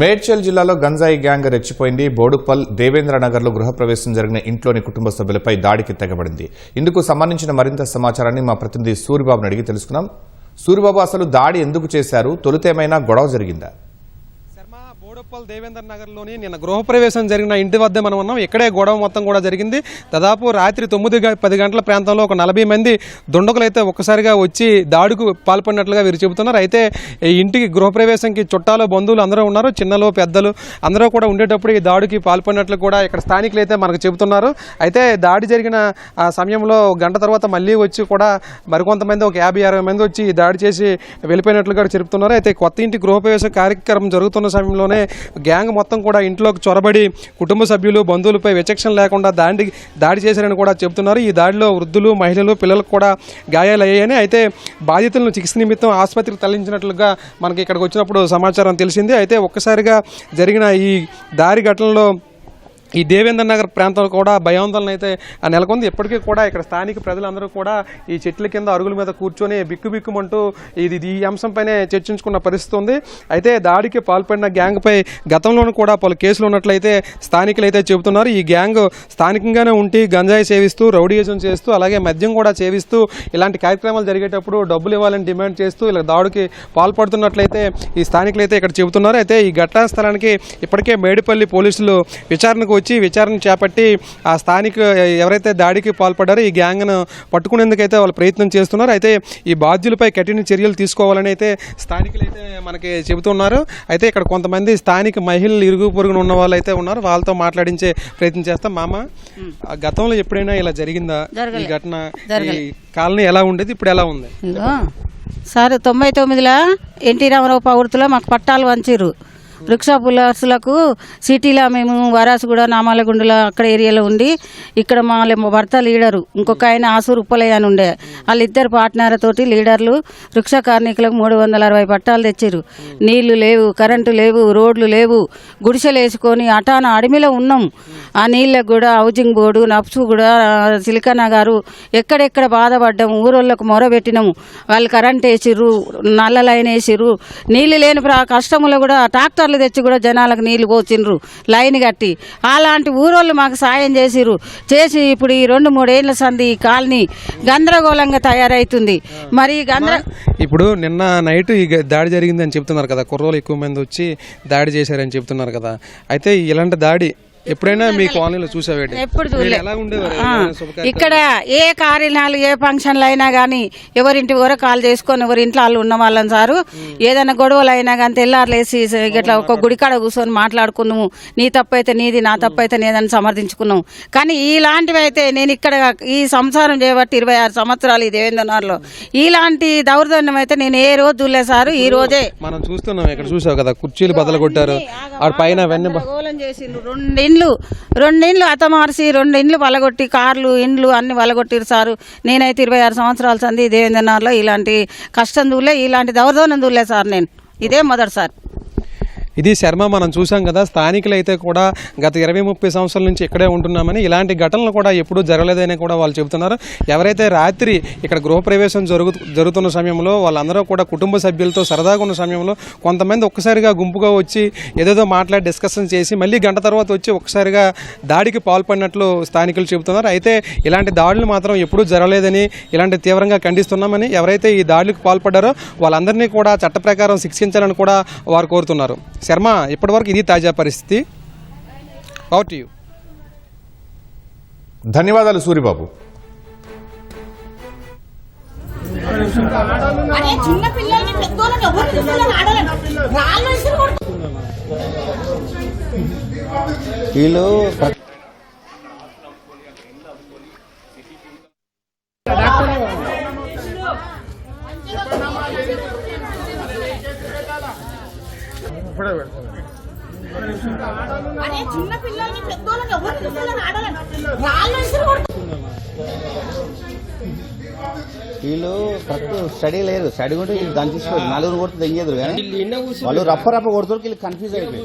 మేడ్చల్ జిల్లాలో గంజాయి గ్యాంగ్ రెచ్చిపోయింది. బోడుపల్ దేవేంద్రనగర్లో గృహప్రవేశం జరిగిన ఇంట్లోని కుటుంబ సభ్యులపై దాడికి తెగబడింది. ఇందుకు సంబంధించిన మరింత సమాచారాన్ని మా ప్రతినిధి సూరిబాబుని అడిగి తెలుసుకున్నాం. సూరిబాబు, అసలు దాడి ఎందుకు చేశారు? తొలుతేమైనా గొడవ జరిగిందా? బోడుపల్ దేవేంద్రనగర్లోని నిన్న గృహప్రవేశం జరిగిన ఇంటి వద్ద మనం ఉన్నాం. ఇక్కడే గొడవ మొత్తం కూడా జరిగింది. దాదాపు రాత్రి 9-10 గంటల ప్రాంతంలో ఒక 40 మంది దుండగులు అయితే ఒక్కసారిగా వచ్చి దాడికి పాల్పడినట్లుగా వీరు చెబుతున్నారు. అయితే ఈ ఇంటికి గృహప్రవేశంకి చుట్టాలు బంధువులు అందరూ ఉన్నారు. చిన్నలు పెద్దలు అందరూ కూడా ఉండేటప్పుడు ఈ దాడికి పాల్పడినట్లు కూడా ఇక్కడ స్థానికులు అయితే మనకు చెబుతున్నారు. అయితే దాడి జరిగిన సమయంలో గంట తర్వాత మళ్ళీ వచ్చి కూడా మరికొంతమంది ఒక 50-60 మంది వచ్చి దాడి చేసి వెళ్ళిపోయినట్లుగా చెబుతున్నారు. అయితే కొత్త ఇంటి గృహప్రవేశ కార్యక్రమం జరుగుతున్న సమయంలోనే గ్యాంగ్ మొత్తం కూడా ఇంట్లోకి చొరబడి కుటుంబ సభ్యులు బంధువులపై విచక్షణ లేకుండా దాడి చేశారని కూడా చెబుతున్నారు. ఈ దాడిలో వృద్ధులు మహిళలు పిల్లలకు కూడా గాయాలయ్యాయని, అయితే బాధితులను చికిత్స నిమిత్తం ఆసుపత్రికి తరలించినట్లుగా మనకి ఇక్కడికి వచ్చినప్పుడు సమాచారం తెలిసింది. అయితే ఒక్కసారిగా జరిగిన ఈ దాడి ఘటనలో ఈ దేవేంద్రనగర్ ప్రాంతంలో కూడా భయాందోళన అయితే నెలకొంది. ఇప్పటికీ కూడా ఇక్కడ స్థానిక ప్రజలందరూ కూడా ఈ చెట్ల కింద అరుగుల మీద కూర్చొని బిక్కుబిక్కుమంటూ ఈ అంశంపైనే చర్చించుకున్న పరిస్థితి ఉంది. అయితే దాడికి పాల్పడిన గ్యాంగ్పై గతంలోనూ కూడా పలు కేసులు ఉన్నట్లయితే స్థానికులు అయితే చెబుతున్నారు. ఈ గ్యాంగ్ స్థానికంగానే ఉండి గంజాయి సేవిస్తూ రౌడీయిజం చేస్తూ అలాగే మద్యం కూడా సేవిస్తూ ఇలాంటి కార్యక్రమాలు జరిగేటప్పుడు డబ్బులు ఇవ్వాలని డిమాండ్ చేస్తూ ఇలా దాడికి పాల్పడుతున్నట్లయితే ఈ స్థానికులు అయితే ఇక్కడ చెబుతున్నారు. అయితే ఈ ఘటనా స్థలానికి ఇప్పటికే మేడిపల్లి పోలీసులు విచారణకు విచారణ చేపట్టి ఆ స్థానిక ఎవరైతే దాడికి పాల్పడ్డారో ఈ గ్యాంగ్ను పట్టుకునేందుకైతే వాళ్ళు ప్రయత్నం చేస్తున్నారు. అయితే ఈ బాధ్యులపై కఠిన చర్యలు తీసుకోవాలని అయితే స్థానికులు అయితే మనకి చెబుతున్నారు. అయితే ఇక్కడ కొంతమంది స్థానిక మహిళలు ఇరుగు పొరుగున ఉన్న వాళ్ళు అయితే ఉన్నారు. వాళ్ళతో మాట్లాడించే ప్రయత్నం చేస్తాం. మామ, గతంలో ఎప్పుడైనా ఇలా జరిగిందా ఈ ఘటన? ఈ కాలనీ ఎలా ఉండేది, ఇప్పుడు ఎలా ఉంది? సార్ 99లో ఎన్టీ రామారావు పౌర్తిలో మాకు పట్టాలు వంచిర్రు. రిక్షా పుల్లర్స్లకు సిటీలో మేము వరాసుగూడ నామాలగుండలో అక్కడ ఏరియాలో ఉండి ఇక్కడ మా భర్త లీడరు, ఇంకొక ఆయన ఆసూరు ఉప్పలయ్య అని ఉండే, వాళ్ళిద్దరు పార్ట్నర్ తోటి లీడర్లు రిక్షా కార్మికులకు 360 పట్టాలు తెచ్చారు. నీళ్లు లేవు, కరెంటు లేవు, రోడ్లు లేవు, గుడిసెలు వేసుకొని అటాన అడవిలో ఉన్నాం. ఆ నీళ్ళకు కూడా హౌసింగ్ బోర్డు నప్సు కూడా సిలికానా గారు ఎక్కడెక్కడ బాధపడ్డాము. ఊరోళ్ళకు మొరబెట్టినాము. వాళ్ళు కరెంట్ వేసిర్రు, నల్ల లైన్ వేసిర్రు. నీళ్లు లేని కష్టంలో కూడా ట్రాక్టర్ తెచ్చి కూడా జనాలకు నీళ్లు పోసిండ్రు లైన్ కట్టి. అలాంటి ఊరోళ్ళు మాకు సాయం చేసి ఇప్పుడు ఈ 2-3 ఏళ్ల సంది ఈ కాలనీ గందరగోళంగా తయారైతుంది. మరి ఇప్పుడు నిన్న నైట్ ఈ దాడి జరిగిందని చెప్తున్నారు కదా, కుర్రోళ్ళు ఎక్కువ మంది వచ్చి దాడి చేశారని చెప్తున్నారు కదా. అయితే ఇలాంటి దాడి ఎప్పుడైనా మీ కాలనీలో చూసావేంటి? ఎప్పుడు ఇక్కడ ఏ కార్యాలు ఏ ఫంక్షన్లు అయినా కానీ ఎవరింటి వరకు కాల్ చేసుకొని ఎవరి ఇంట్లో వాళ్ళు ఉన్న వాళ్ళని సారు ఏదైనా గొడవలు అయినా కానీ తెల్లారులేసి ఇట్లా ఒక గుడికాడ కూర్చొని మాట్లాడుకున్నాము. నీ తప్పైతే నీది, నా తప్పైతే నేదని సమర్థించుకున్నాము. కానీ ఇలాంటివి అయితే నేను ఇక్కడ ఈ సంసారం చేయబట్టి 26 సంవత్సరాలు ఈ దేవేంద్రనగర్లో ఇలాంటి దౌర్జన్యం అయితే నేను ఏ రోజు చూడలేదు సారు. ఈ రోజే మనం చూస్తున్నాం. ఇక్కడ చూసావు కదా, కుర్చీలు బదలు కొట్టారు, పైన చేసిండ్రు. 2 ఇండ్లు అతమార్చి 2 ఇండ్లు వలగొట్టి కార్లు ఇండ్లు అన్ని వలగొట్టిరు సారు. నేనైతే 26 సంవత్సరాల సంది దేవేంద్రనగర్లో ఇలాంటి కష్టం దూలే, ఇలాంటి దౌర్జన్యం దూలే సార్. నేను ఇదే మొదటిసారి. ఇది శర్మ, మనం చూసాం కదా, స్థానికులు అయితే కూడా గత 20-30 సంవత్సరాల నుంచి ఇక్కడే ఉంటున్నామని, ఇలాంటి ఘటనలు కూడా ఎప్పుడూ జరగలేదని కూడా వాళ్ళు చెబుతున్నారు. ఎవరైతే రాత్రి ఇక్కడ గృహప్రవేశం జరుగుతున్న సమయంలో వాళ్ళందరూ కూడా కుటుంబ సభ్యులతో సరదాగా ఉన్న సమయంలో కొంతమంది ఒక్కసారిగా గుంపుగా వచ్చి ఏదేదో మాట్లాడి డిస్కషన్ చేసి మళ్ళీ గంట తర్వాత వచ్చి ఒక్కసారిగా దాడికి పాల్పడినట్లు స్థానికులు చెబుతున్నారు. అయితే ఇలాంటి దాడులు మాత్రం ఎప్పుడూ జరగలేదని, ఇలాంటి తీవ్రంగా ఖండిస్తున్నామని, ఎవరైతే ఈ దాడులకు పాల్పడ్డారో వాళ్ళందరినీ కూడా చట్ట ప్రకారం శిక్షించాలని కూడా వారు కోరుతున్నారు. శర్మ, ఇప్పటివరకు ఇది తాజా పరిస్థితి. Over to you. ధన్యవాదాలు సూరిబాబు. వీళ్ళు చిన్న పిల్లల్ని పెద్దోళ్ళని ఎవరు ఆడాలని వీళ్ళు కరెక్ట్ స్టడీ లేరు. స్టడీ ఉంటే వీళ్ళు దాన్ని తీసుకోవాలి. 4 కొడుతు తెంగేదు కానీ వాళ్ళు రప్ప కొడుతారు. వీళ్ళు కన్ఫ్యూజ్ అయిపోయి